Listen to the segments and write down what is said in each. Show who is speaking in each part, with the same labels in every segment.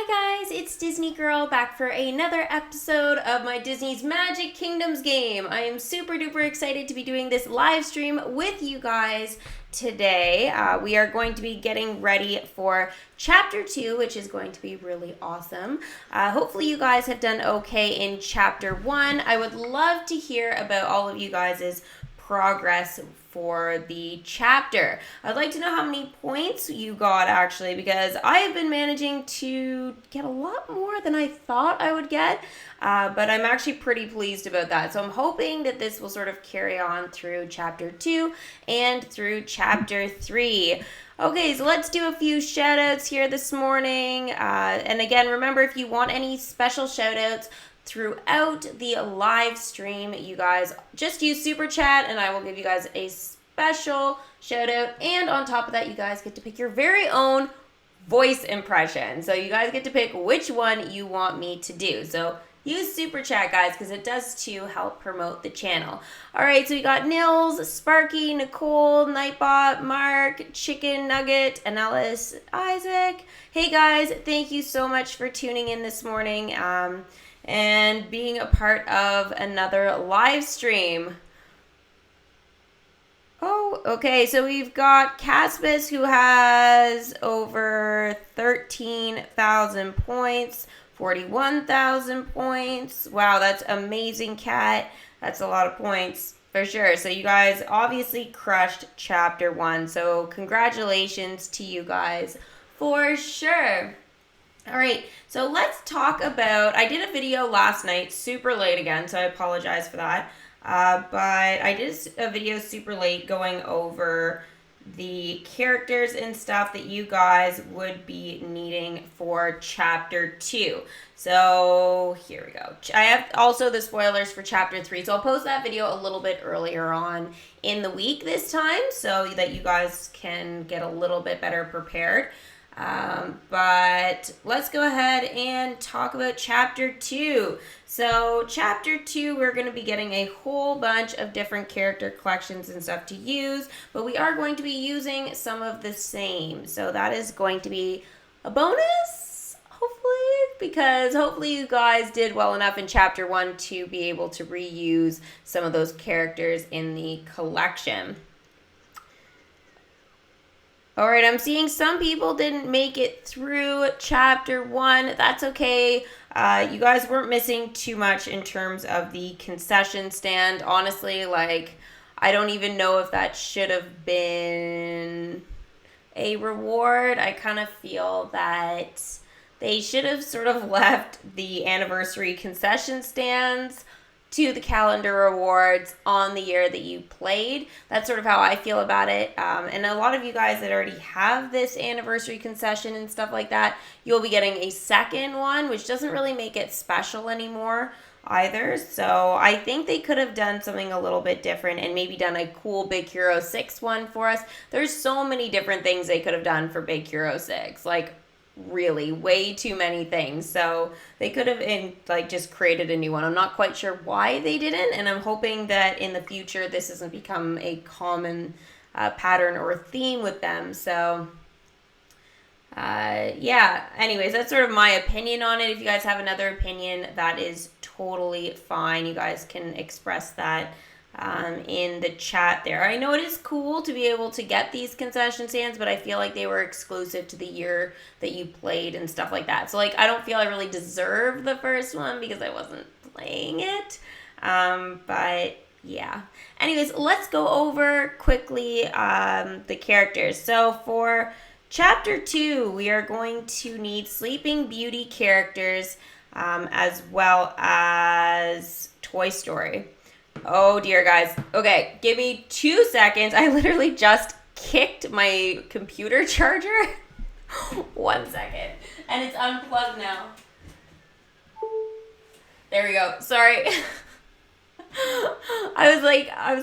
Speaker 1: Hi guys, it's Disney Girl back for another episode of my Disney's Magic Kingdoms game. I am super duper excited to be doing this live stream with you guys today. We are going to be getting ready for Chapter 2, which is going to be really awesome. Hopefully you guys have done okay in Chapter 1. I would love to hear about all of you guys' progress for the chapter. I'd like to know how many points you got actually, because I have been managing to get a lot more than I thought I would get, but I'm actually pretty pleased about that. So I'm hoping that this will sort of carry on through chapter 2 and through chapter 3. Okay, so let's do a few shout outs here this morning. And again, remember, if you want any special shout outs throughout the live stream, you guys just use super chat and I will give you guys a special shout out, and on top of that you guys get to pick your very own voice impression. So you guys get to pick which one you want me to do. So use super chat, guys, because it does too help promote the channel. All right, so we got Nils, Sparky, Nicole, Nightbot, Mark, Chicken Nugget, Annellis, Isaac. Hey guys, thank you so much for tuning in this morning and being a part of another live stream. Oh, okay, so we've got Caspis, who has over 13,000 points, 41,000 points. Wow, that's amazing, Cat. That's a lot of points for sure. So you guys obviously crushed chapter 1. So congratulations to you guys for sure. All right, so let's talk about, I did a video last night, super late again, so I apologize for that. But I did a video super late going over the characters and stuff that you guys would be needing for chapter 2. So here we go. I have also the spoilers for chapter 3. So I'll post that video a little bit earlier on in the week this time so that you guys can get a little bit better prepared. But let's go ahead and talk about chapter 2. So chapter 2, we're going to be getting a whole bunch of different character collections and stuff to use, but we are going to be using some of the same. So that is going to be a bonus, hopefully, because hopefully you guys did well enough in chapter 1 to be able to reuse some of those characters in the collection. All right, I'm seeing some people didn't make it through chapter 1. That's okay. You guys weren't missing too much in terms of the concession stand. Honestly, like, I don't even know if that should have been a reward. I kind of feel that they should have sort of left the anniversary concession stands to the calendar rewards on the year that you played. That's sort of how I feel about it. And a lot of you guys that already have this anniversary concession and stuff like that, you'll be getting a second one, which doesn't really make it special anymore either. So I think they could have done something a little bit different and maybe done a cool Big Hero 6 one for us. There's so many different things they could have done for Big Hero 6. Like, really way too many things. So they could have just created a new one. I'm not quite sure why they didn't, and I'm hoping that in the future this doesn't become a common pattern or theme with them. So yeah, anyways, that's sort of my opinion on it. If you guys have another opinion, that is totally fine. You guys can express that in the chat there. I know it is cool to be able to get these concession stands, but I feel like they were exclusive to the year that you played and stuff like that. So like, I don't feel I really deserve the first one because I wasn't playing it. But yeah. Anyways, let's go over quickly the characters. So for chapter 2, we are going to need Sleeping Beauty characters as well as Toy Story. Oh dear, guys. Okay, give me 2 seconds. I literally just kicked my computer charger. 1 second. And it's unplugged now. There we go. Sorry. I was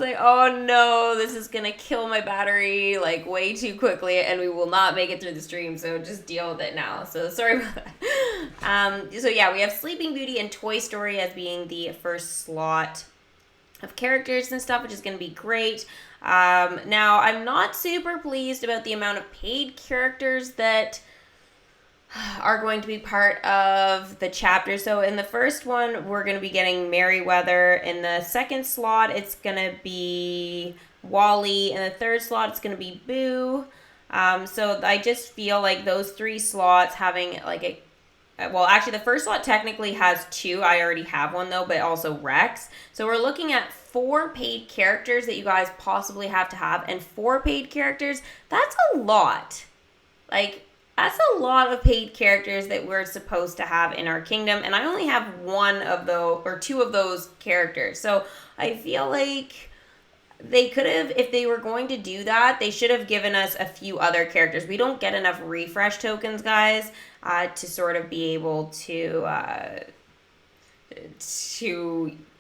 Speaker 1: like, oh no, this is gonna kill my battery like way too quickly and we will not make it through the stream, so just deal with it now. So sorry about that. So yeah, we have Sleeping Beauty and Toy Story as being the first slot of characters and stuff, which is going to be great. Now, I'm not super pleased about the amount of paid characters that are going to be part of the chapter. So in the first one, we're going to be getting Merryweather. In the second slot, it's going to be Wally. In the third slot, it's going to be Boo. So I just feel like those 3 slots having like a, well, actually the first slot technically has 2. I already have one though, but also Rex. So we're looking at 4 paid characters that you guys possibly have to have, and 4 paid characters, that's a lot. Like, that's a lot of paid characters that we're supposed to have in our kingdom, and I only have 1 of those, or 2 of those characters. So I feel like they could have, if they were going to do that, they should have given us a few other characters. We don't get enough refresh tokens, guys, to sort of be able to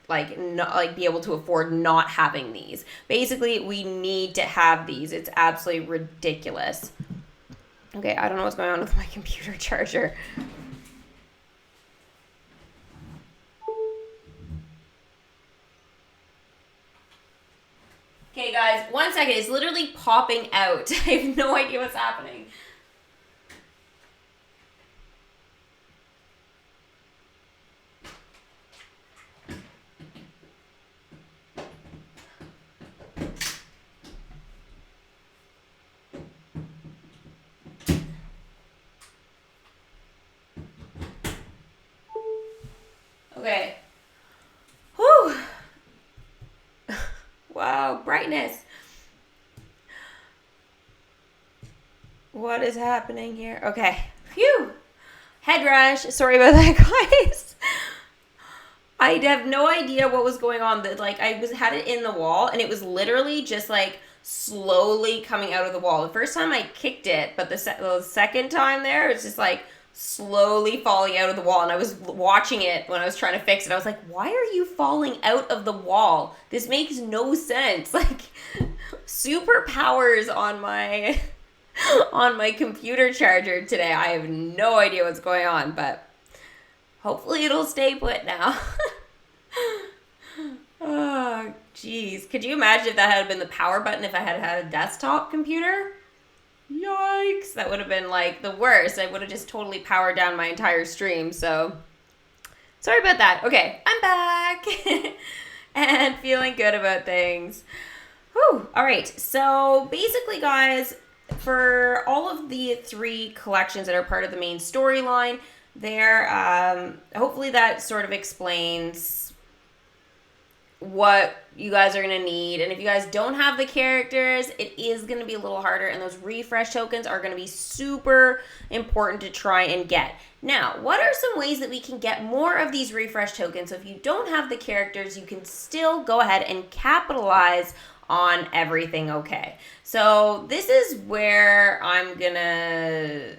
Speaker 1: like not like be able to afford not having these. Basically, we need to have these. It's absolutely ridiculous. Okay, I don't know what's going on with my computer charger. Okay, guys, 1 second. It's literally popping out. I have no idea what's happening. Okay. Whew. Wow, brightness. What is happening here? Okay. Phew. Head rush. Sorry about that, guys. I have no idea what was going on. Like, had it in the wall, and it was literally just like slowly coming out of the wall. The first time I kicked it, but the second time there, it's just like slowly falling out of the wall. And I was watching it when I was trying to fix it. I was like, why are you falling out of the wall? This makes no sense. Like, superpowers on my computer charger today. I have no idea what's going on, but hopefully it'll stay put now. Oh, jeez. Could you imagine if that had been the power button if I had had a desktop computer? Yikes. That would have been like the worst. I would have just totally powered down my entire stream. So sorry about that. Okay, I'm back and feeling good about things. Whew. All right. So basically, guys, for all of the 3 collections that are part of the main storyline, there, hopefully that sort of explains what you guys are going to need. And if you guys don't have the characters, it is going to be a little harder, and those refresh tokens are going to be super important to try and get. Now, what are some ways that we can get more of these refresh tokens? So if you don't have the characters, you can still go ahead and capitalize on everything, okay? So this is where I'm gonna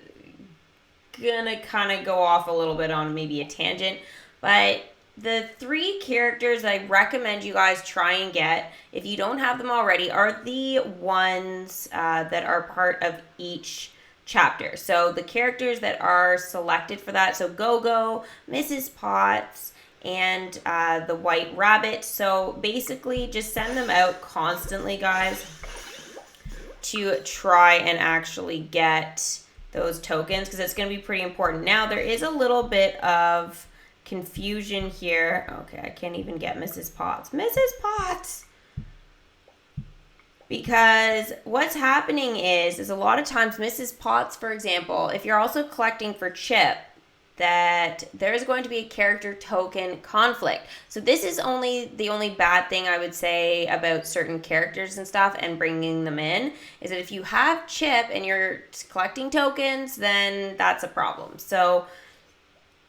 Speaker 1: kind of go off a little bit on maybe a tangent, but the 3 characters I recommend you guys try and get, if you don't have them already, are the ones that are part of each chapter. So the characters that are selected for that, so Go-Go, Mrs. Potts, and the White Rabbit. So basically just send them out constantly, guys, to try and actually get those tokens, because it's going to be pretty important. Now, there is a little bit of confusion here. Okay, I can't even get Mrs. Potts. Mrs. Potts! Because what's happening is a lot of times Mrs. Potts, for example, if you're also collecting for Chip, that there's going to be a character token conflict. So this is the only bad thing I would say about certain characters and stuff and bringing them in, is that if you have Chip and you're collecting tokens, then that's a problem. So,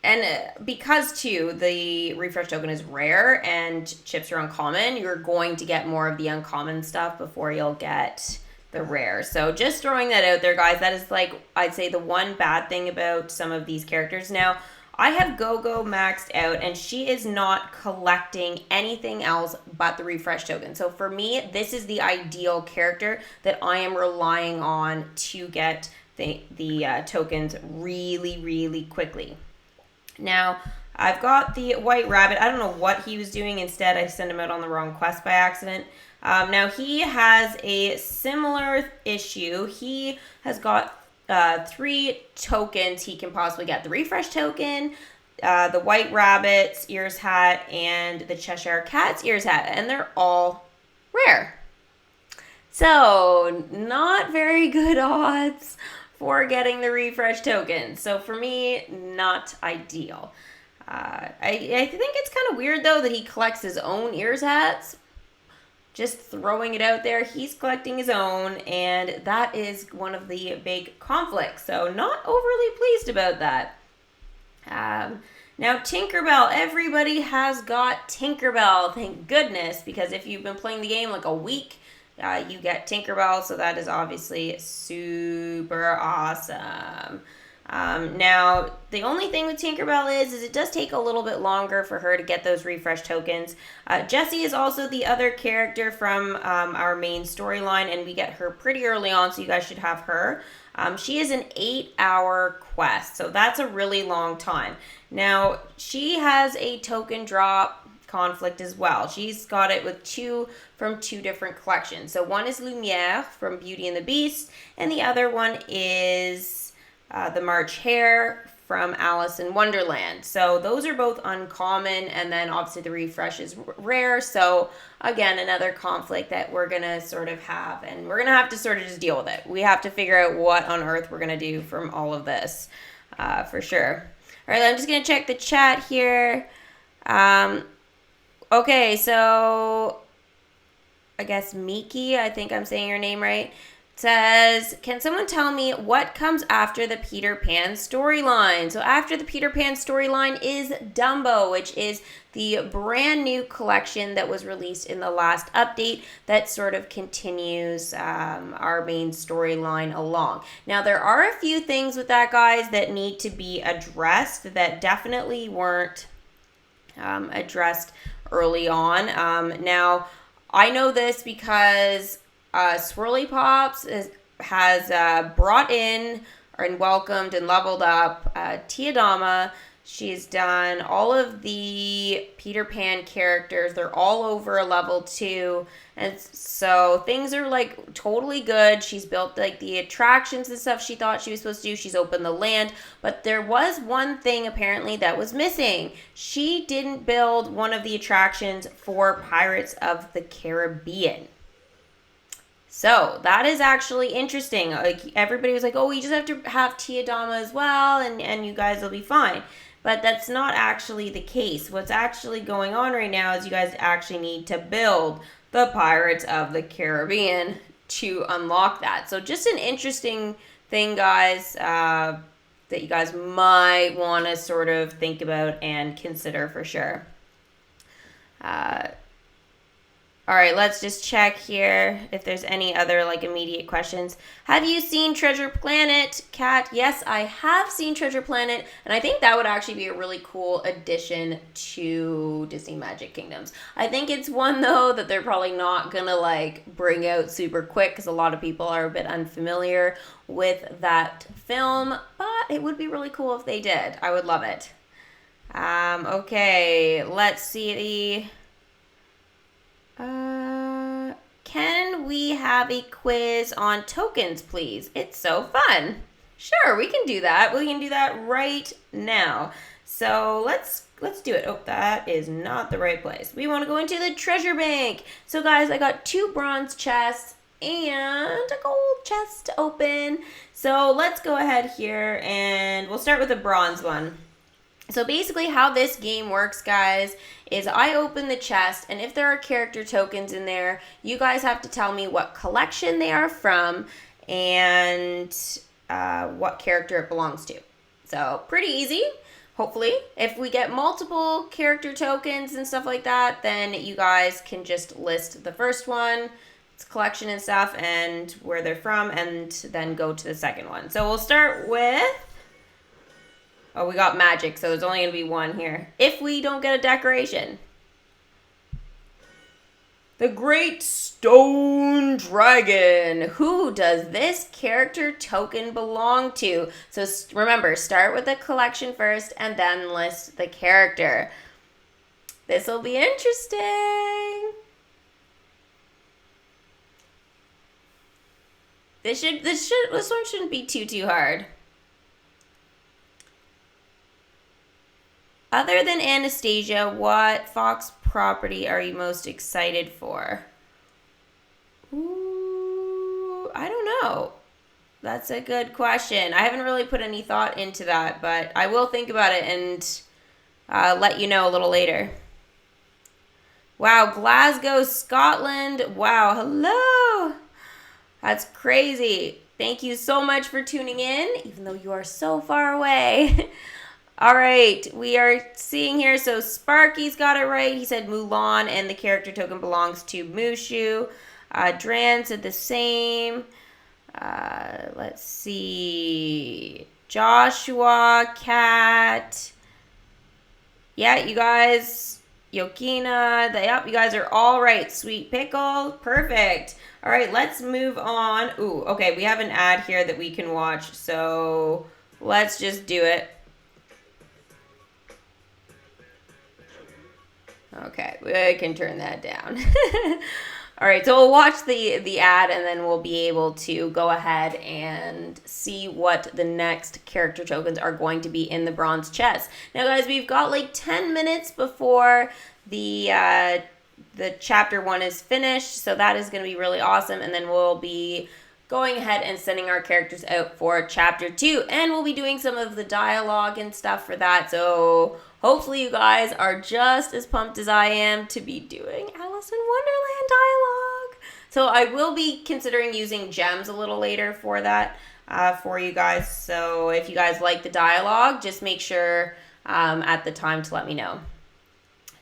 Speaker 1: and because too, the refresh token is rare and chips are uncommon, you're going to get more of the uncommon stuff before you'll get the rare. So just throwing that out there, guys. That is, like, I'd say the one bad thing about some of these characters. Now, I have Go-Go maxed out, and she is not collecting anything else but the refresh token. So for me, this is the ideal character that I am relying on to get the tokens really, really quickly. Now, I've got the White Rabbit. I don't know what he was doing. Instead, I sent him out on the wrong quest by accident. Now, he has a similar issue. He has got three tokens he can possibly get. The refresh token, the White Rabbit's ears hat, and the Cheshire Cat's ears hat. And they're all rare. So, not very good odds for getting the refresh token. So, for me, not ideal. I think it's kind of weird, though, that he collects his own ears hats. Just throwing it out there, he's collecting his own, and that is one of the big conflicts. So, not overly pleased about that. Now, Tinkerbell. Everybody has got Tinkerbell, thank goodness, because if you've been playing the game like a week, you get Tinkerbell, so that is obviously super awesome. Now, the only thing with Tinkerbell is it does take a little bit longer for her to get those refresh tokens. Jessie is also the other character from our main storyline, and we get her pretty early on, so you guys should have her. She is an 8-hour quest, so that's a really long time. Now, she has a token drop conflict as well. She's got it with from two different collections. So one is Lumiere from Beauty and the Beast, and the other one is the March Hare from Alice in Wonderland. So those are both uncommon, and then obviously the refresh is rare. So again, another conflict that we're gonna sort of have, and we're gonna have to sort of just deal with it. We have to figure out what on earth we're gonna do from all of this, for sure. All right, I'm just gonna check the chat here. Okay, so I guess Miki, I think I'm saying your name right, says, can someone tell me what comes after the Peter Pan storyline? So after the Peter Pan storyline is Dumbo, which is the brand new collection that was released in the last update that sort of continues our main storyline along. Now, there are a few things with that, guys, that need to be addressed that definitely weren't addressed early on. Now, I know this because Swirly Pops has brought in and welcomed and leveled up Tiadama. She's done all of the Peter Pan characters. They're all over level 2. And so things are like totally good. She's built like the attractions and stuff she thought she was supposed to do. She's opened the land. But there was one thing apparently that was missing. She didn't build one of the attractions for Pirates of the Caribbean. So that is actually interesting. Like everybody was like, oh, you just have to have Tiadama as well and you guys will be fine. But that's not actually the case. What's actually going on right now is you guys actually need to build the Pirates of the Caribbean to unlock that. So just an interesting thing, guys, that you guys might want to sort of think about and consider for sure. All right, let's just check here if there's any other like immediate questions. Have you seen Treasure Planet, Kat? Yes, I have seen Treasure Planet, and I think that would actually be a really cool addition to Disney Magic Kingdoms. I think it's one, though, that they're probably not going to like bring out super quick because a lot of people are a bit unfamiliar with that film, but it would be really cool if they did. I would love it. Okay, let's see. Can we have a quiz on tokens, please? It's so fun. Sure, we can do that. We can do that right now. So let's do it. Oh, that is not the right place. We want to go into the treasure bank. So guys, I got 2 bronze chests and a gold chest to open. So let's go ahead here and we'll start with the bronze one. So basically how this game works, guys, is I open the chest, and if there are character tokens in there, you guys have to tell me what collection they are from and what character it belongs to. So pretty easy, hopefully. If we get multiple character tokens and stuff like that, then you guys can just list the first one, its collection and stuff, and where they're from, and then go to the second one. So we'll start with... Oh, we got magic, so there's only going to be one here. If we don't get a decoration. The Great Stone Dragon. Who does this character token belong to? So remember, start with the collection first and then list the character. This will be interesting. This one shouldn't be too hard. Other than Anastasia, what Fox property are you most excited for? Ooh, I don't know. That's a good question. I haven't really put any thought into that, but I will think about it and let you know a little later. Wow, Glasgow, Scotland. Wow, hello. That's crazy. Thank you so much for tuning in, even though you are so far away. All right, we are seeing here. So Sparky's got it right. He said Mulan, and the character token belongs to Mushu. Dran said the same. Let's see. Joshua, Kat. Yeah, you guys. Yokina. Yep, you guys are all right. Sweet Pickle. Perfect. All right, let's move on. Ooh, okay, we have an ad here that we can watch. So let's just do it. Okay, we can turn that down. All right, so we'll watch the ad and then we'll be able to go ahead and see what the next character tokens are going to be in the bronze chest. Now, guys, we've got like 10 minutes before the chapter 1 is finished, so that is going to be really awesome, and then we'll be going ahead and sending our characters out for chapter 2, and we'll be doing some of the dialogue and stuff for that, so hopefully you guys are just as pumped as I am to be doing Alice in Wonderland dialogue. So I will be considering using gems a little later for that for you guys, so if you guys like the dialogue, just make sure at the time to let me know.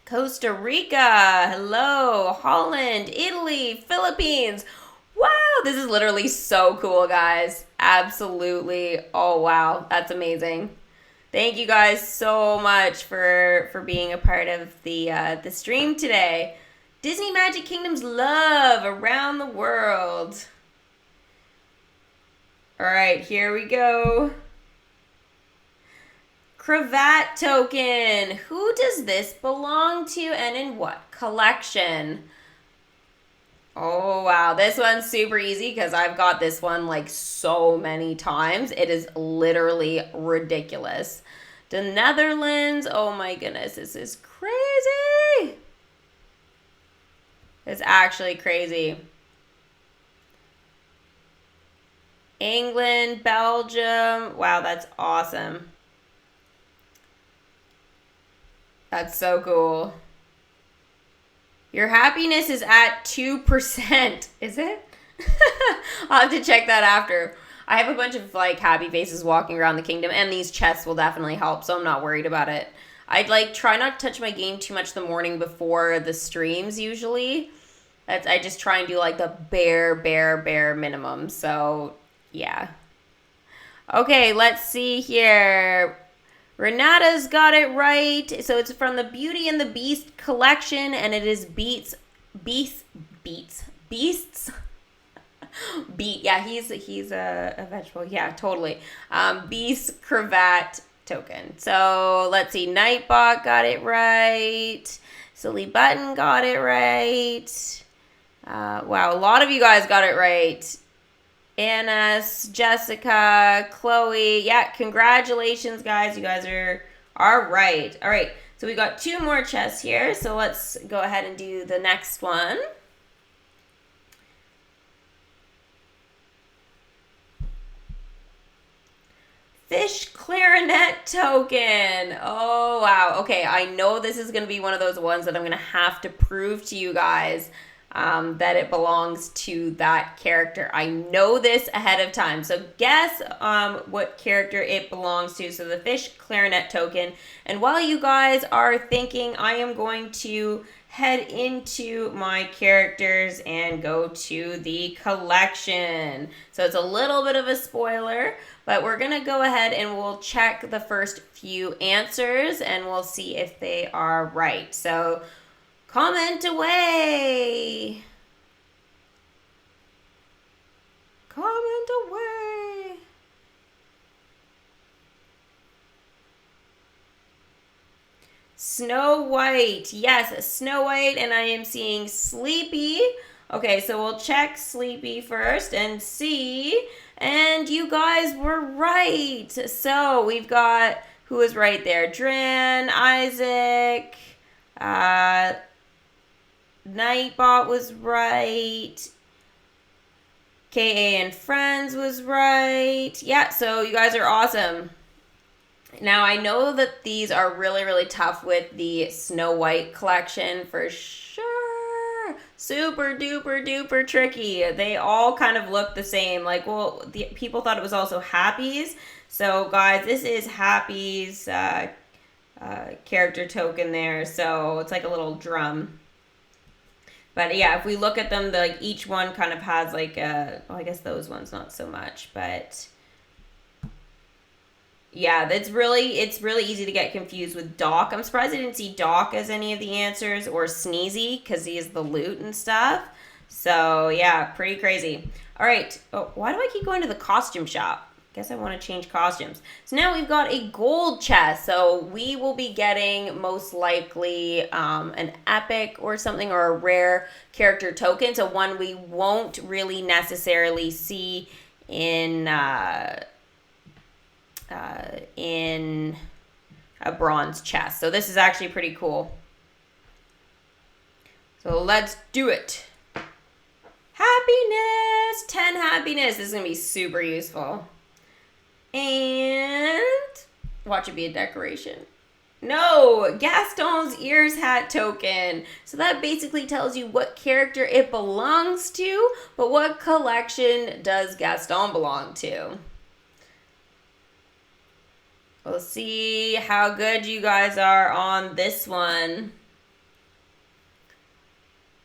Speaker 1: Costa Rica, hello, Holland, Italy, Philippines. Wow, this is literally so cool, guys. Absolutely. Oh, wow, that's amazing. Thank you guys so much for being a part of the stream today. Disney Magic Kingdom's love around the world. All right, here we go. Cravat token. Who does this belong to and in what collection? Oh, wow. This one's super easy because I've got this one like so many times. It is literally ridiculous. The Netherlands. Oh my goodness. This is crazy. It's actually crazy. England, Belgium. Wow, that's awesome. That's so cool. Your happiness is at 2%. Is it? I'll have to check that after. I have a bunch of like happy faces walking around the kingdom, and these chests will definitely help, so I'm not worried about it. I'd like try not to touch my game too much the morning before the streams usually. I just try and do like the bare minimum. So yeah. Okay, let's see here. Renata's got it right. So it's from the Beauty and the Beast collection, and it is Beasts. Yeah, he's a vegetable. Yeah, totally. Beast cravat token. So let's see. Nightbot got it right. Silly Button got it right. Wow, a lot of you guys got it right. Anna, Jessica, Chloe. Yeah, congratulations, guys. You guys are right. All right, so we got 2 more chests here. So let's go ahead and do the next one. Fish clarinet token. Oh, wow. Okay, I know this is going to be one of those ones that I'm going to have to prove to you guys that it belongs to that character. I know this ahead of time. So guess what character it belongs to. So the fish clarinet token. And while you guys are thinking, I am going to head into my characters and go to the collection. So it's a little bit of a spoiler, but we're going to go ahead and we'll check the first few answers and we'll see if they are right. So comment away. Comment away. Snow White. Yes, Snow White. And I am seeing Sleepy. Okay, so we'll check Sleepy first and see. And you guys were right. So we've got, who was right there? Dran, Isaac, Nightbot was right. KA and Friends was right. Yeah, so you guys are awesome. Now, I know that these are really, really tough with the Snow White collection for sure. Super duper duper tricky. They all kind of look the same. Like, well, the people thought it was also Happy's. So, guys, this is Happy's character token there. So, it's like a little drum. But yeah, if we look at them, like each one kind of has like a, well, I guess those ones not so much, but yeah, it's really easy to get confused with Doc. I'm surprised I didn't see Doc as any of the answers, or Sneezy, because he is the loot and stuff. So yeah, pretty crazy. All right. Oh, why do I keep going to the costume shop? Guess I want to change costumes. So now we've got a gold chest. So we will be getting most likely an epic or something, or a rare character token. So one we won't really necessarily see in a bronze chest. So this is actually pretty cool. So let's do it. Happiness! 10 happiness. This is going to be super useful. And watch it be a decoration. No, Gaston's ears hat token. So that basically tells you what character it belongs to, but what collection does Gaston belong to? We'll see how good you guys are on this one.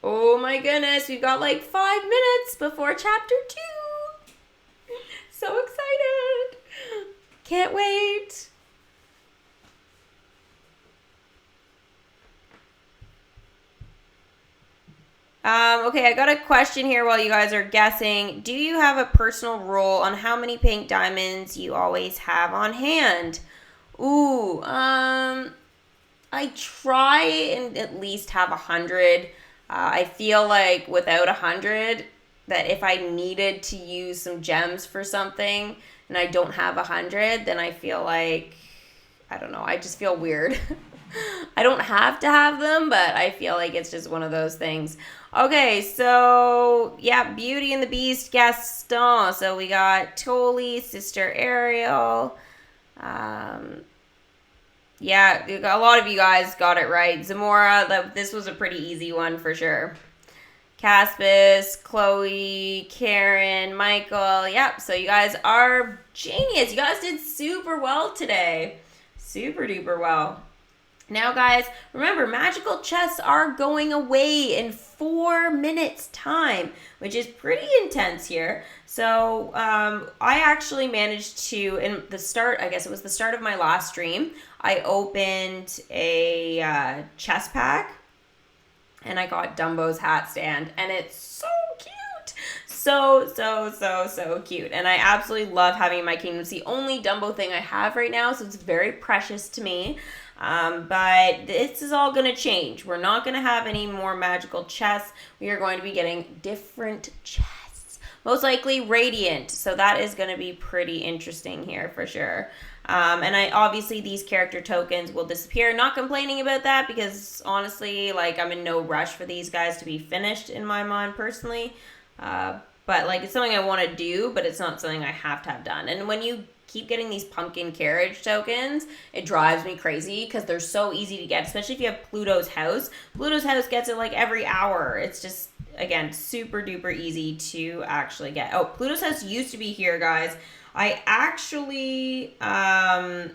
Speaker 1: Oh my goodness, we've got like 5 minutes before chapter 2. So excited. Can't wait. Okay, I got a question here while you guys are guessing. Do you have a personal rule on how many pink diamonds you always have on hand? Ooh, I try and at least have 100. I feel like without 100, that if I needed to use some gems for something and I don't have 100, then I feel like, I don't know, I just feel weird. I don't have to have them, but I feel like it's just one of those things. Okay, so yeah, Beauty and the Beast, Gaston. So we got Tolly, Sister Ariel. Yeah, a lot of you guys got it right. Zamora, this was a pretty easy one for sure. Caspis, Chloe, Karen, Michael. Yep, so you guys are genius. You guys did super well today. Super duper well. Now, guys, remember, magical chests are going away in 4 minutes time, which is pretty intense here. So I actually managed to, in the start, I guess it was the start of my last stream, I opened a chest pack, and I got Dumbo's hat stand, and it's so cute. So cute. And I absolutely love having my kingdom. It's the only Dumbo thing I have right now, so it's very precious to me. But this is all going to change. We're not going to have any more magical chests. We are going to be getting different chests. Most likely radiant. So that is going to be pretty interesting here for sure. And obviously these character tokens will disappear. Not complaining about that because honestly, like, I'm in no rush for these guys to be finished in my mind personally. But like, it's something I want to do, but it's not something I have to have done. And when you keep getting these pumpkin carriage tokens, it drives me crazy because they're so easy to get, especially if you have Pluto's house. Pluto's house gets it like every hour. It's just, again, super duper easy to actually get. Oh, Pluto's house used to be here, guys. I actually, I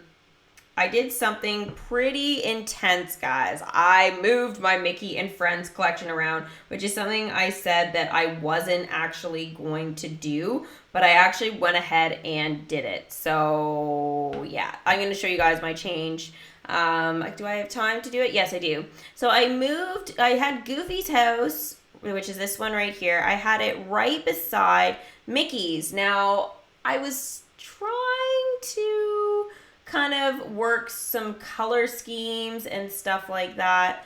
Speaker 1: did something pretty intense, guys. I moved my Mickey and Friends collection around, which is something I said that I wasn't actually going to do, but I actually went ahead and did it. So yeah, I'm going to show you guys my change. Do I have time to do it? Yes, I do. So I had Goofy's house, which is this one right here. I had it right beside Mickey's. Now, I was trying to kind of work some color schemes and stuff like that.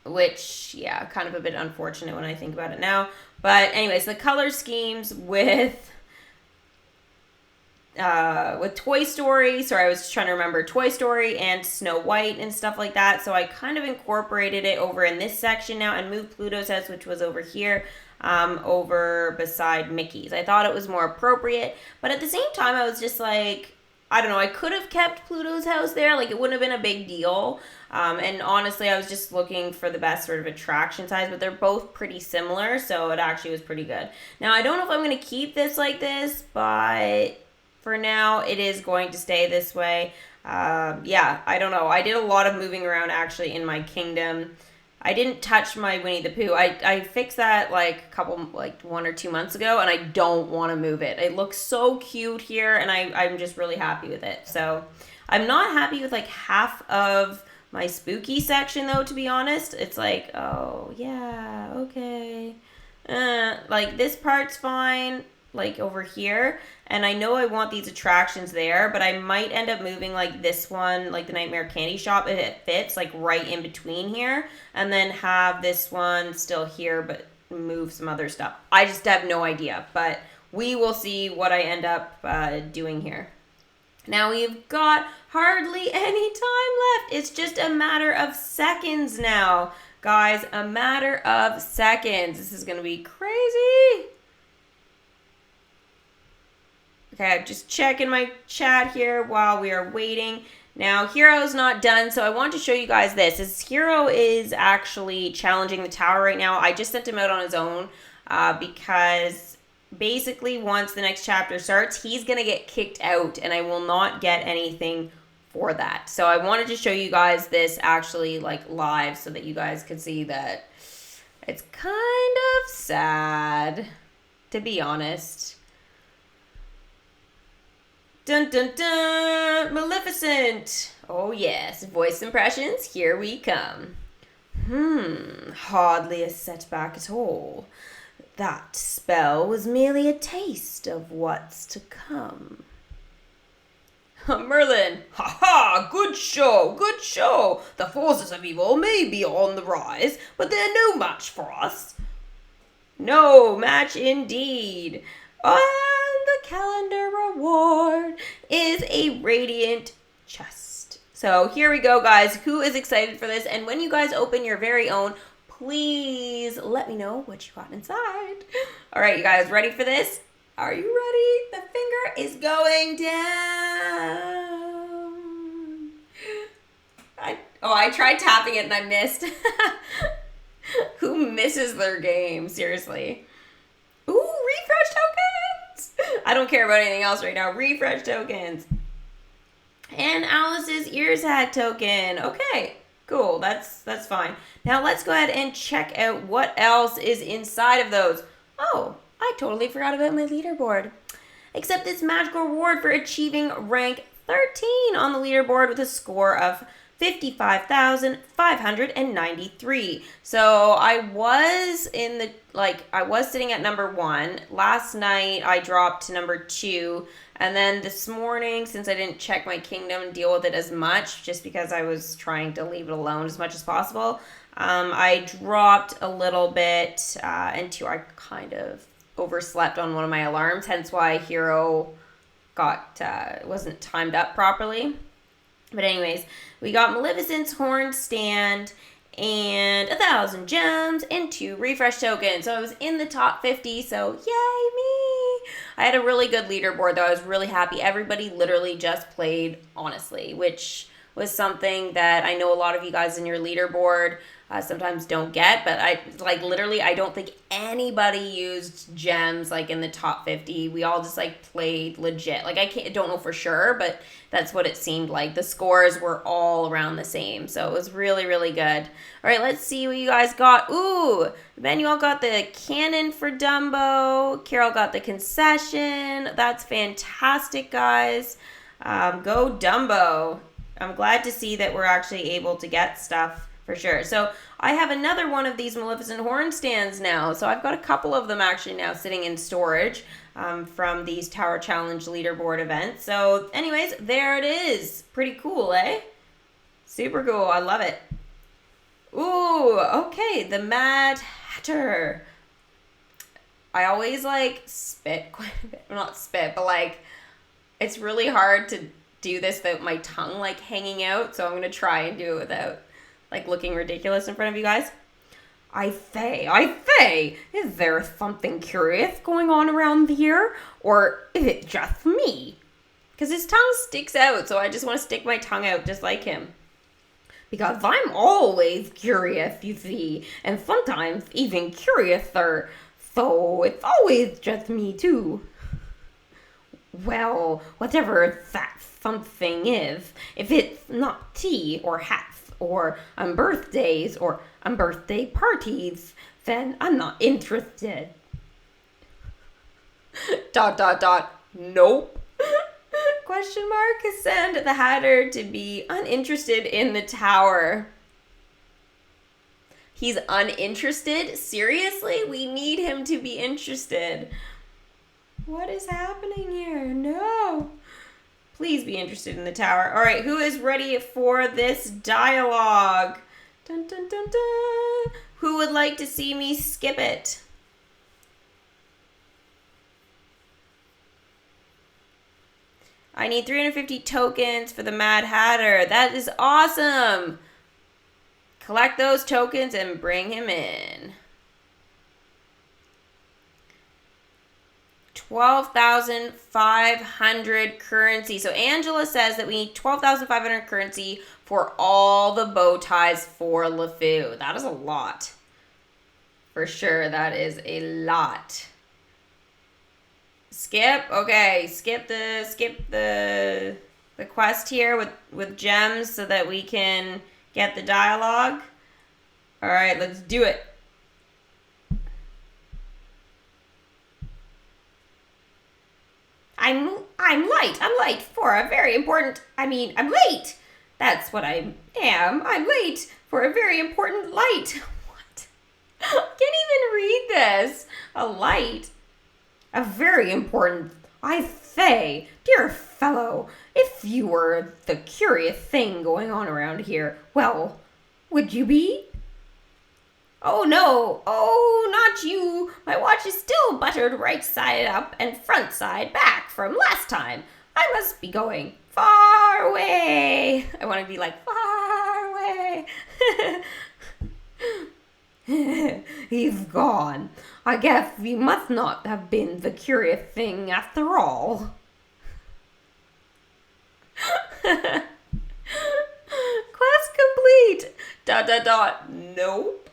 Speaker 1: which, yeah, kind of a bit unfortunate when I think about it now. But anyways, the color schemes with Toy Story. Sorry, I was trying to remember Toy Story and Snow White and stuff like that. So I kind of incorporated it over in this section now and moved Pluto's house, which was over here, over beside Mickey's. I thought it was more appropriate, but at the same time, I was just like, I don't know, I could have kept Pluto's house there. Like, it wouldn't have been a big deal. And honestly, I was just looking for the best sort of attraction size, but they're both pretty similar, so it actually was pretty good. Now, I don't know if I'm going to keep this like this, but for now, it is going to stay this way. Yeah, I don't know. I did a lot of moving around, actually, in my kingdom. I didn't touch my Winnie the Pooh. I fixed that like 1 or 2 months ago, and I don't want to move it. It looks so cute here, and I'm just really happy with it. So I'm not happy with like half of my spooky section, though, to be honest. It's like, oh, yeah, okay. Like, this part's fine, like, over here. And I know I want these attractions there, but I might end up moving, like, this one, like the Nightmare Candy Shop, if it fits, like, right in between here. And then have this one still here, but move some other stuff. I just have no idea, but we will see what I end up doing here. Now we've got hardly any time left. It's just a matter of seconds now. Guys, a matter of seconds. This is going to be crazy. Okay, I'm just checking my chat here while we are waiting. Now, Hero's not done, so I want to show you guys this. This Hero is actually challenging the tower right now. I just sent him out on his own because basically once the next chapter starts, he's going to get kicked out, and I will not get anything for that. So I wanted to show you guys this actually like live so that you guys could see that it's kind of sad, to be honest. Dun dun dun! Maleficent! Oh yes, voice impressions, here we come. Hardly a setback at all. That spell was merely a taste of what's to come. Merlin, ha ha, good show, good show. The forces of evil may be on the rise, but they're no match for us. No match indeed. And the calendar reward is a radiant chest. So here we go, guys. Who is excited for this? And when you guys open your very own, please let me know what you got inside. All right, you guys ready for this? Are you ready? The finger is going down. I tried tapping it and I missed. Who misses their game? Seriously. Ooh, refresh tokens. I don't care about anything else right now. Refresh tokens. And Alice's ears had token. Okay, cool. That's fine. Now let's go ahead and check out what else is inside of those. Oh, I totally forgot about my leaderboard. Accept this magical reward for achieving rank 13 on the leaderboard with a score of 55,593. So I was sitting at number 1. Last night I dropped to number 2. And then this morning, since I didn't check my kingdom and deal with it as much, just because I was trying to leave it alone as much as possible, I dropped a little bit until I kind of overslept on one of my alarms, hence why Hero wasn't timed up properly. But anyways, we got Maleficent's horn stand and 1,000 gems and 2 refresh tokens. So I was in the top 50, so yay me! I had a really good leaderboard though. I was really happy. Everybody literally just played honestly, which was something that I know a lot of you guys in your leaderboard sometimes don't get, but I don't think anybody used gems like in the top 50. We all just like played legit. Like I don't know for sure, but that's what it seemed like. The scores were all around the same, so it was really, really good. All right, let's see what you guys got. Ooh, Manuel got the cannon for Dumbo. Carol got the concession. That's fantastic, guys. Go Dumbo. I'm glad to see that we're actually able to get stuff for sure. So I have another one of these Maleficent horn stands now. So I've got a couple of them actually now sitting in storage from these Tower Challenge leaderboard events. So anyways, there it is. Pretty cool, eh? Super cool. I love it. Ooh, okay, the Mad Hatter. I always like spit quite a bit. Well, not spit, but like it's really hard to do this without my tongue like hanging out, so I'm gonna try and do it without like looking ridiculous in front of you guys. I say, is there something curious going on around here? Or is it just me? Because his tongue sticks out, so I just want to stick my tongue out just like him. Because I'm always curious, you see, and sometimes even curiouser, so it's always just me too. Well, whatever that something is, if it's not tea or hats or birthdays or birthday parties, then I'm not interested. ... Nope. Question mark. Send the Hatter to be uninterested in the tower. He's uninterested? Seriously? We need him to be interested. What is happening here? No. Please be interested in the tower. All right, who is ready for this dialogue? Dun, dun, dun, dun. Who would like to see me skip it? I need 350 tokens for the Mad Hatter. That is awesome. Collect those tokens and bring him in. 12,500 currency. So Angela says that we need 12,500 currency for all the bow ties for LeFou. That is a lot. For sure, that is a lot. Skip. Okay, skip the quest here with gems so that we can get the dialogue. All right, let's do it. I'm late for a very important, I'm late. That's what I am. I'm late for a very important light. What? I can't even read this. A light. A very important, I say, dear fellow, if you were the curious thing going on around here, well, would you be? Oh no, oh, not you. My watch is still buttered right side up and front side back from last time. I must be going far away. I want to be like, far away. He's gone. I guess we must not have been the curious thing after all. Quest complete. ... Nope.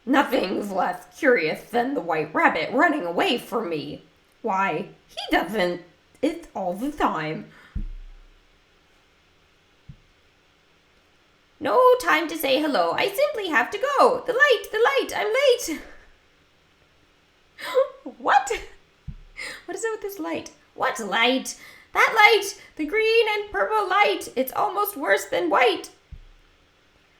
Speaker 1: Nothing's less curious than the White Rabbit running away from me. Why, he doesn't it all the time. No time to say hello. I simply have to go. The light, I'm late. What? What is it with this light? What light? That light! The green and purple light! It's almost worse than white.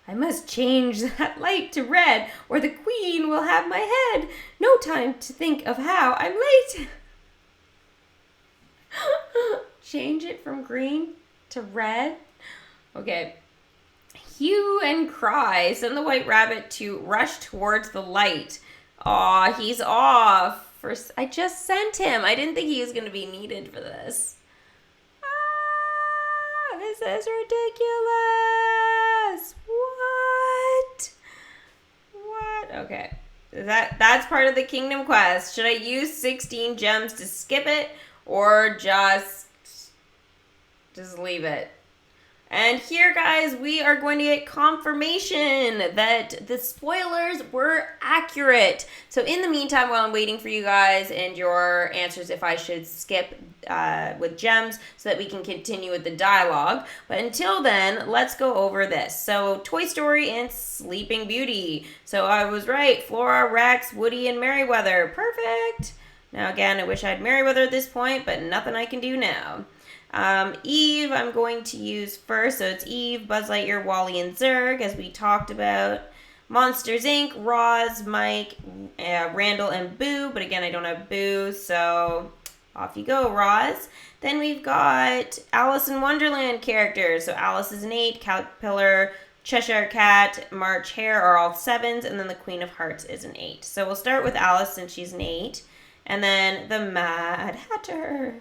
Speaker 1: I must change that light to red, or the queen will have my head. No time to think of how I'm late. Change it from green to red. Okay. Hue and cry. Send the White Rabbit to rush towards the light. Aw, he's off. I just sent him. I didn't think he was going to be needed for this. Ah, this is ridiculous. What? Okay. That's part of the Kingdom Quest. Should I use 16 gems to skip it or just leave it? And here, guys, we are going to get confirmation that the spoilers were accurate. So in the meantime, while I'm waiting for you guys and your answers if I should skip with gems so that we can continue with the dialogue. But until then, let's go over this. So Toy Story and Sleeping Beauty. So I was right. Flora, Rex, Woody, and Merryweather. Perfect. Now, again, I wish I had Merryweather at this point, but nothing I can do now. Eve, I'm going to use first. So it's Eve, Buzz Lightyear, Wally, and Zurg, as we talked about. Monsters, Inc., Roz, Mike, Randall, and Boo. But again, I don't have Boo, so off you go, Roz. Then we've got Alice in Wonderland characters. So Alice is an 8, Caterpillar, Cheshire Cat, March Hare are all 7s, and then the Queen of Hearts is an 8. So we'll start with Alice since she's an 8, and then the Mad Hatter.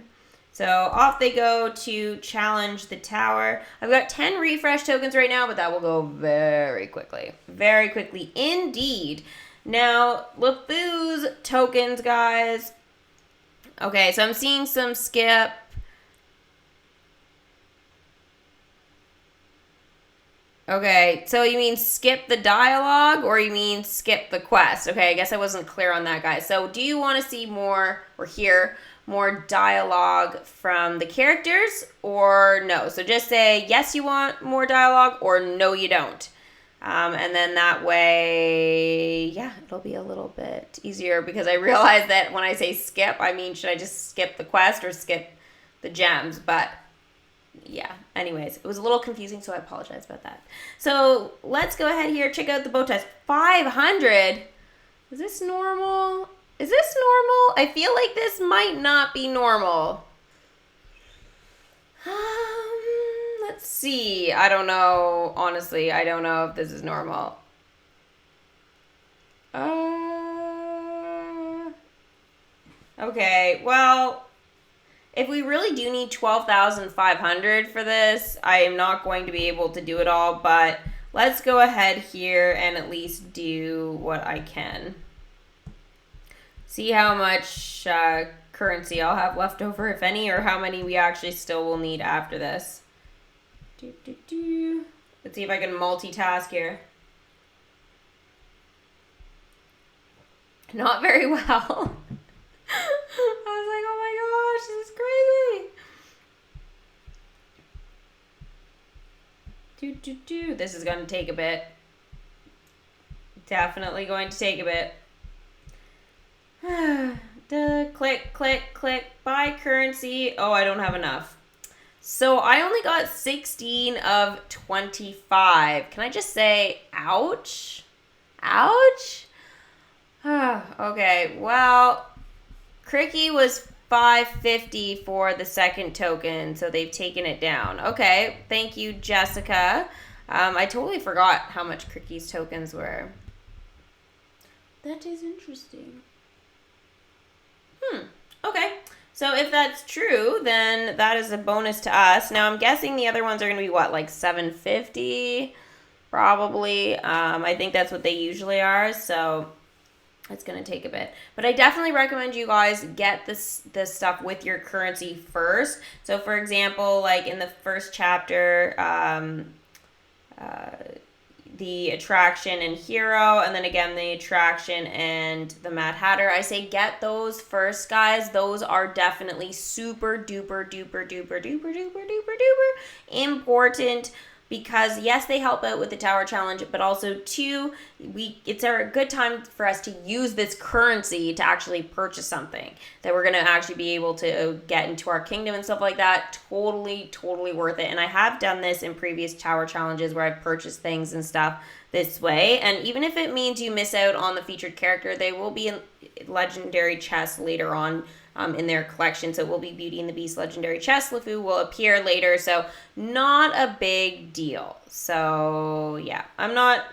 Speaker 1: So off they go to challenge the tower. I've got 10 refresh tokens right now, but that will go very quickly. Very quickly indeed. Now, LeFou's tokens, guys. Okay, so I'm seeing some skip. Okay, so you mean skip the dialogue or you mean skip the quest? Okay, I guess I wasn't clear on that, guys. So do you want to see more or hear more dialogue from the characters or no? So just say yes, you want more dialogue or no, you don't. And then that way, yeah, it'll be a little bit easier because I realize that when I say skip, I mean, should I just skip the quest or skip the gems? But yeah, anyways, it was a little confusing, so I apologize about that. So let's go ahead here, check out the bow test. 500? Is this normal? Is this normal? I feel like this might not be normal. Let's see. I don't know. Honestly, I don't know if this is normal. Okay, well, if we really do need 12,500 for this, I am not going to be able to do it all, but let's go ahead here and at least do what I can. See how much currency I'll have left over, if any, or how many we actually still will need after this. Let's see if I can multitask here. Not very well. I was like, oh my gosh, this is crazy. This is going to take a bit. Definitely going to take a bit. Click, click, click. Buy currency. Oh, I don't have enough. So I only got 16 of 25. Can I just say, ouch? Ouch? Okay, well, Cricky was 550 for the second token, so they've taken it down. Okay, thank you, Jessica. I totally forgot how much Cricky's tokens were. That is interesting. Okay. So if that's true, then that is a bonus to us. Now I'm guessing the other ones are going to be what, like 750? Probably. I think that's what they usually are, so it's going to take a bit. But I definitely recommend you guys get this stuff with your currency first. So for example, like in the first chapter, the attraction and hero, and then again the attraction and the Mad Hatter. I say get those first, guys. Those are definitely super duper duper duper duper duper duper duper important because yes, they help out with the tower challenge, but also two, it's a good time for us to use this currency to actually purchase something that we're going to actually be able to get into our kingdom and stuff like that. Totally worth it. And I have done this in previous tower challenges where I've purchased things and stuff this way. And even if it means you miss out on the featured character, they will be in legendary chests later on in their collection. So it will be Beauty and the Beast legendary chest. LeFou will appear later, so not a big deal. So yeah, I'm not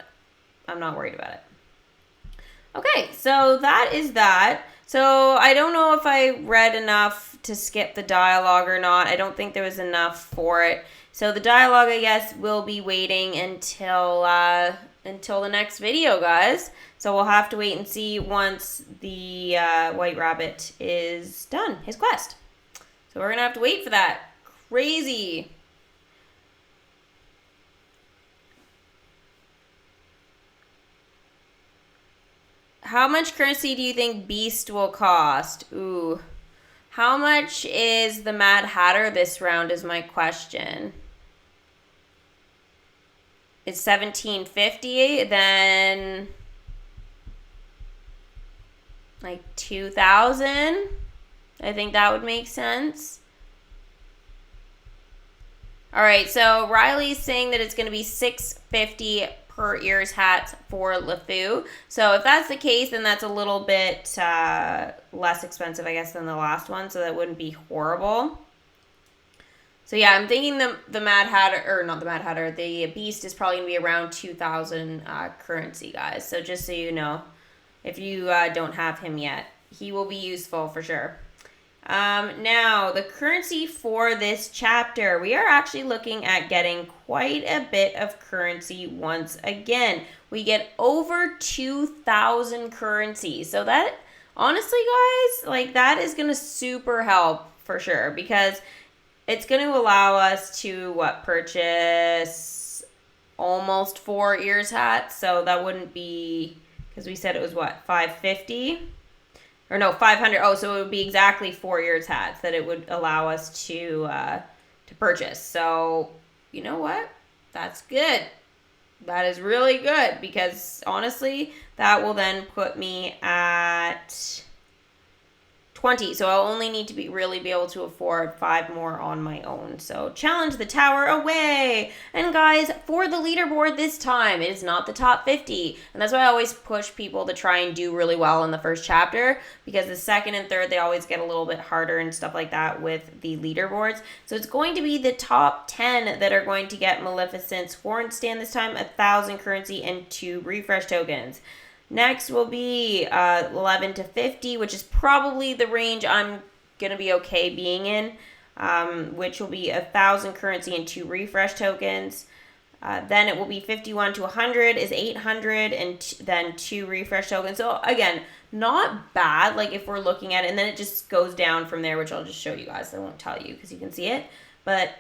Speaker 1: worried about it. Okay, so that is that. So I don't know if I read enough to skip the dialogue or not. I don't think there was enough for it. So the dialogue, I guess, will be waiting until the next video, guys. So we'll have to wait and see once the White Rabbit is done, his quest. So we're going to have to wait for that. Crazy. How much currency do you think Beast will cost? Ooh. How much is the Mad Hatter this round is my question. It's 1750, then like 2,000. I think that would make sense. All right, so Riley's saying that it's going to be $650 per ears hats for LeFou. So if that's the case, then that's a little bit less expensive, I guess, than the last one. So that wouldn't be horrible. So yeah, I'm thinking the Mad Hatter, or not the Mad Hatter, the Beast is probably going to be around 2,000 currency, guys. So just so you know, if you don't have him yet, he will be useful for sure. Now, the currency for this chapter, we are actually looking at getting quite a bit of currency once again. We get over 2,000 currency. So that, honestly, guys, like that is going to super help for sure, because it's going to allow us to, purchase almost 4 ears hats. So that wouldn't be, because we said it was 550? Or no, 500. Oh, so it would be exactly 4 ears hats that it would allow us to purchase. So, you know what? That's good. That is really good, because honestly, that will then put me at 20. So I'll only need to really be able to afford 5 more on my own. So challenge the tower away. And guys, for the leaderboard this time, it is not the top 50. And that's why I always push people to try and do really well in the first chapter, because the second and third, they always get a little bit harder and stuff like that with the leaderboards. So it's going to be the top 10 that are going to get Maleficent's horn stand this time, 1,000 currency and 2 refresh tokens. Next will be 11 to 50, which is probably the range I'm going to be okay being in, which will be 1,000 currency and 2 refresh tokens. Then it will be 51 to 100 is 800 and then 2 refresh tokens. So again, not bad, like if we're looking at it, and then it just goes down from there, which I'll just show you guys. I won't tell you because you can see it, but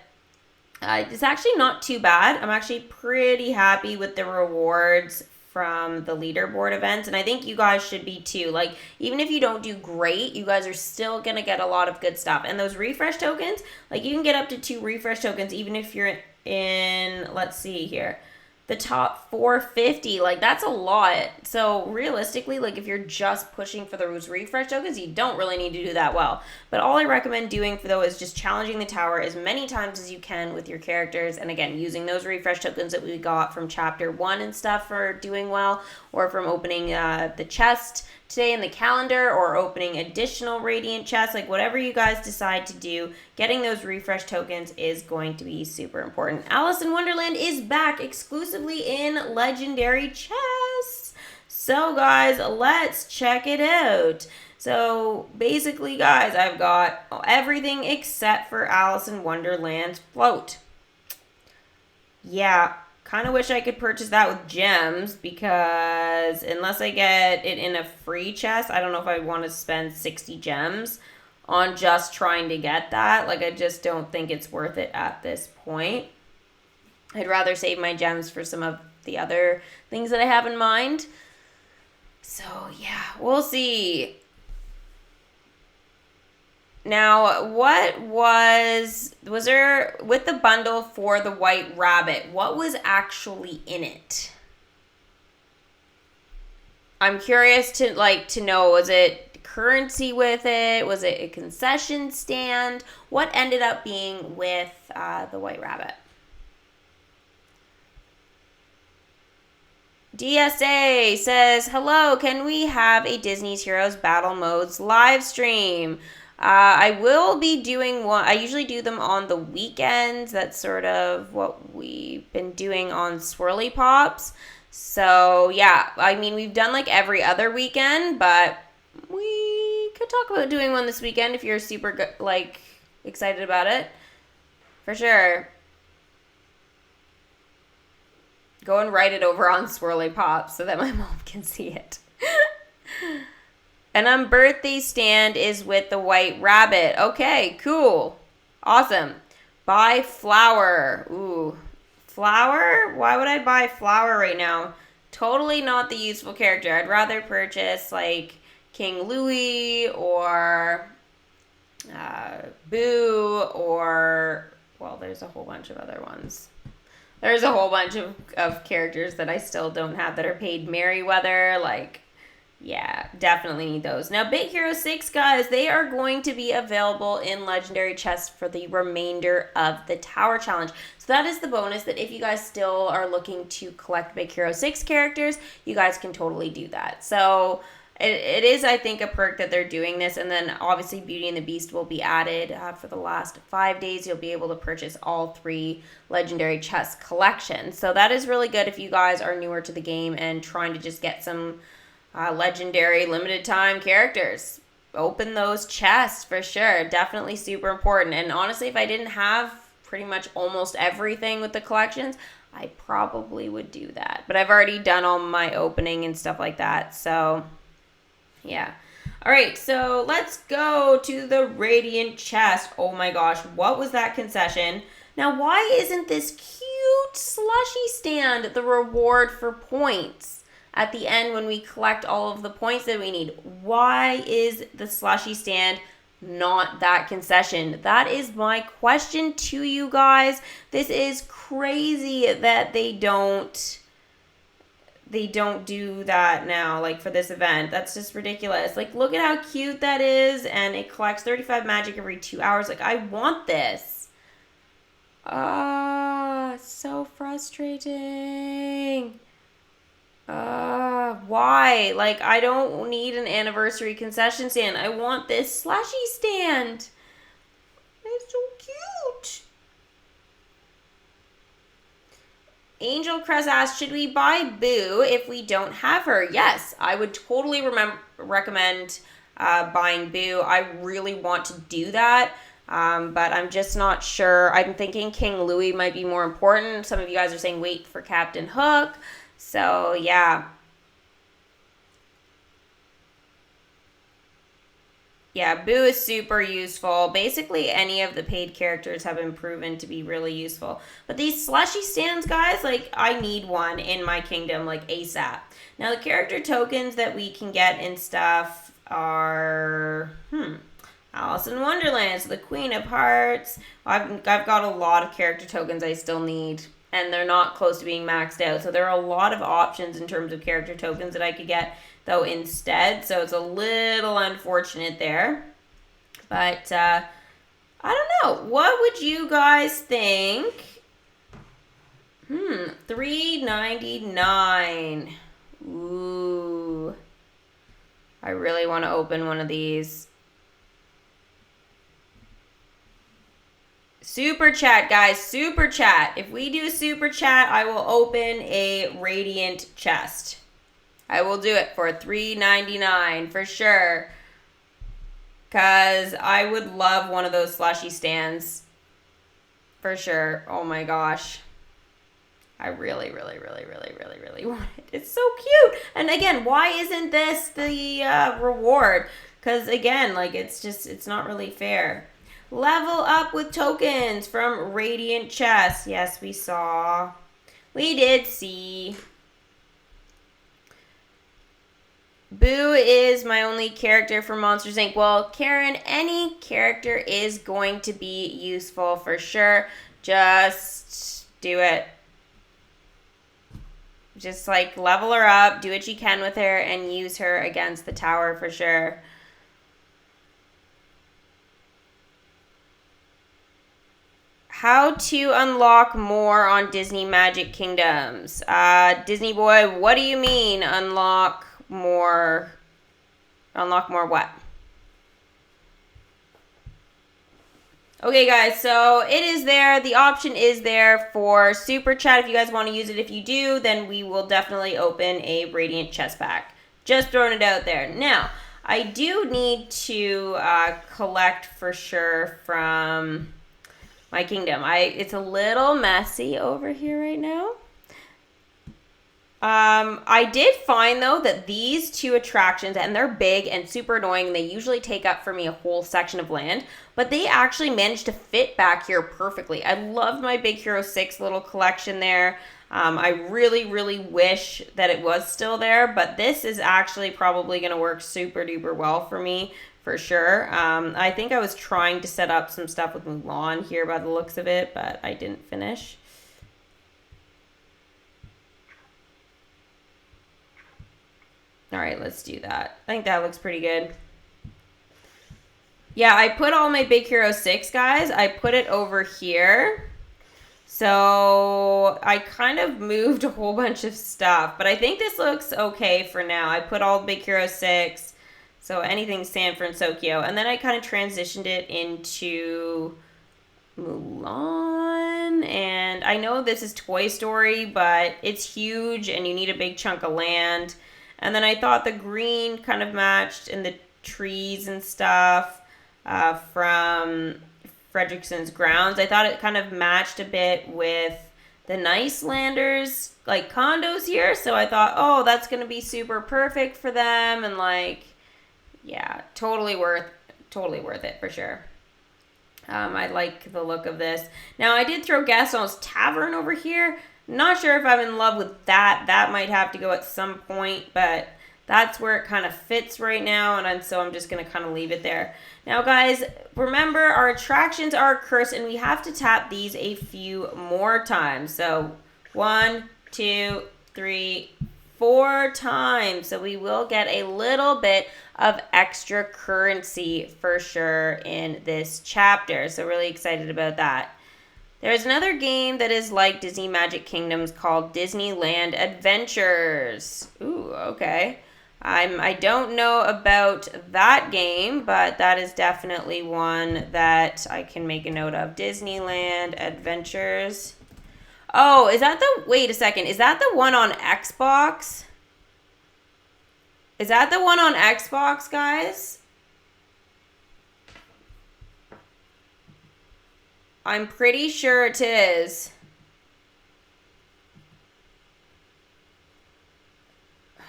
Speaker 1: it's actually not too bad. I'm actually pretty happy with the rewards from the leaderboard events, and I think you guys should be too. Like, even if you don't do great, you guys are still gonna get a lot of good stuff. And those refresh tokens, like you can get up to 2 refresh tokens even if you're in, let's see here, the top 450. Like, that's a lot. So realistically, like if you're just pushing for those refresh tokens, you don't really need to do that well. But all I recommend doing for though is just challenging the tower as many times as you can with your characters, and again, using those refresh tokens that we got from chapter 1 and stuff for doing well, or from opening the chest today in the calendar, or opening additional radiant chests. Like, whatever you guys decide to do, getting those refresh tokens is going to be super important. Alice in Wonderland is back exclusively in legendary chests. So guys, let's check it out. So basically, guys, I've got everything except for Alice in Wonderland's float. Yeah, kind of wish I could purchase that with gems, because unless I get it in a free chest, I don't know if I want to spend 60 gems on just trying to get that. Like, I just don't think it's worth it at this point. I'd rather save my gems for some of the other things that I have in mind. So yeah, we'll see. Now, what was there with the bundle for the White Rabbit? What was actually in it? I'm curious to know, was it currency with it? Was it a concession stand? What ended up being with the White Rabbit? DSA says, hello, can we have a Disney's Heroes Battle Modes live stream? I will be doing one. I usually do them on the weekends. That's sort of what we've been doing on Swirly Pops. So yeah, I mean, we've done like every other weekend, but we could talk about doing one this weekend if you're super excited about it. For sure. Go and write it over on Swirly Pops so that my mom can see it. And birthday stand is with the White Rabbit. Okay, cool. Awesome. Buy flower. Ooh. Flower? Why would I buy flower right now? Totally not the useful character. I'd rather purchase like King Louis or Boo, or, well, there's a whole bunch of other ones. There's a whole bunch of characters that I still don't have that are paid Merryweather, like, yeah, definitely need those. Now, Big Hero 6, guys, they are going to be available in Legendary Chests for the remainder of the Tower Challenge. So that is the bonus, that if you guys still are looking to collect Big Hero 6 characters, you guys can totally do that. So, it is, I think, a perk that they're doing this. And then obviously Beauty and the Beast will be added for the last 5 days. You'll be able to purchase all 3 legendary chest collections. So that is really good if you guys are newer to the game and trying to just get some legendary limited time characters. Open those chests for sure. Definitely super important. And honestly, if I didn't have pretty much almost everything with the collections, I probably would do that. But I've already done all my opening and stuff like that. So yeah. All right, so let's go to the Radiant chest. Oh my gosh, what was that concession? Now, why isn't this cute slushy stand the reward for points at the end when we collect all of the points that we need? Why is the slushy stand not that concession? That is my question to you guys. This is crazy that they don't do that now, like for this event. That's just ridiculous. Like, look at how cute that is, and it collects 35 magic every 2 hours. Like, I want this. So frustrating. Why? Like, I don't need an anniversary concession stand. I want this slushy stand. It's so cute. Angel Crest asks, should we buy Boo if we don't have her? Yes, I would totally recommend buying Boo. I really want to do that, but I'm just not sure. I'm thinking King Louis might be more important. Some of you guys are saying wait for Captain Hook. So, yeah. Yeah, Boo is super useful. Basically, any of the paid characters have been proven to be really useful. But these slushy stands, guys, like, I need one in my kingdom, like, ASAP. Now, the character tokens that we can get and stuff are, Alice in Wonderland, so the Queen of Hearts. I've got a lot of character tokens I still need, and they're not close to being maxed out. So there are a lot of options in terms of character tokens that I could get, though, instead. So it's a little unfortunate there. But I don't know. What would you guys think? $3.99. Ooh. I really want to open one of these. Super chat, guys. Super chat. If we do super chat, I will open a Radiant chest. I will do it for $3.99 for sure. Because I would love one of those slushy stands. For sure. Oh my gosh. I really, really, really, really, really, really want it. It's so cute. And again, why isn't this the reward? Because again, like, it's not really fair. Level up with tokens from Radiant Chest. Yes, we saw. We did see. Boo is my only character for Monsters Inc. Well, Karen, any character is going to be useful for sure. Just do it. Just, like, level her up, do what you can with her, and use her against the tower for sure. How to unlock more on Disney Magic Kingdoms. Disney boy, what do you mean unlock more? Unlock more what? Okay, guys, so it is there. The option is there for Super Chat if you guys want to use it. If you do, then we will definitely open a Radiant chest pack. Just throwing it out there. Now, I do need to collect for sure from my kingdom. It's a little messy over here right now. I did find, though, that these 2 attractions, and they're big and super annoying, they usually take up for me a whole section of land, but they actually managed to fit back here perfectly. I loved my Big Hero 6 little collection there. I really, really wish that it was still there, but this is actually probably going to work super duper well for me, for sure. I think I was trying to set up some stuff with Mulan here by the looks of it, but I didn't finish. All right, let's do that. I think that looks pretty good. Yeah, I put all my Big Hero 6, guys. I put it over here. So I kind of moved a whole bunch of stuff, but I think this looks okay for now. I put all Big Hero 6, so anything San Francisco, and then I kind of transitioned it into Mulan, and I know this is Toy Story, but it's huge and you need a big chunk of land. And then I thought the green kind of matched in the trees and stuff from Frederickson's grounds. I thought it kind of matched a bit with the Nicelanders like condos here, so I thought, oh, that's gonna be super perfect for them, and like, yeah, totally worth it for sure. I like the look of this. Now, I did throw Gaston's Tavern over here. Not sure if I'm in love with that. That might have to go at some point, but that's where it kind of fits right now, and so I'm just going to kind of leave it there. Now, guys, remember, our attractions are cursed, and we have to tap these a few more times. So, 1, 2, 3, 4 times. So we will get a little bit of extra currency for sure in this chapter. So really excited about that. There's another game that is like Disney Magic Kingdoms called Disneyland Adventures. Ooh, okay. I don't know about that game, but that is definitely one that I can make a note of. Disneyland Adventures. Oh, is that the... Wait a second. Is that the one on Xbox? Is that the one on Xbox, guys? I'm pretty sure it is.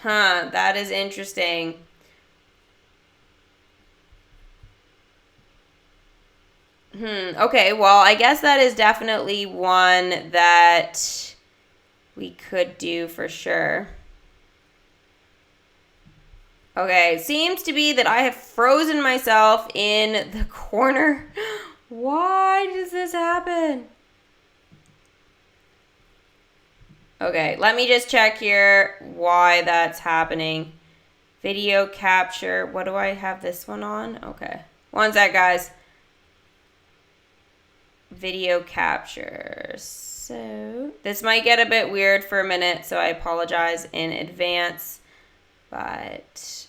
Speaker 1: Huh, that is interesting. Okay, well, I guess that is definitely one that we could do for sure. Okay, seems to be that I have frozen myself in the corner. Why does this happen? Okay, let me just check here why that's happening. Video capture. What do I have this one on? Okay. One sec, guys. Video capture. So, this might get a bit weird for a minute, so I apologize in advance. But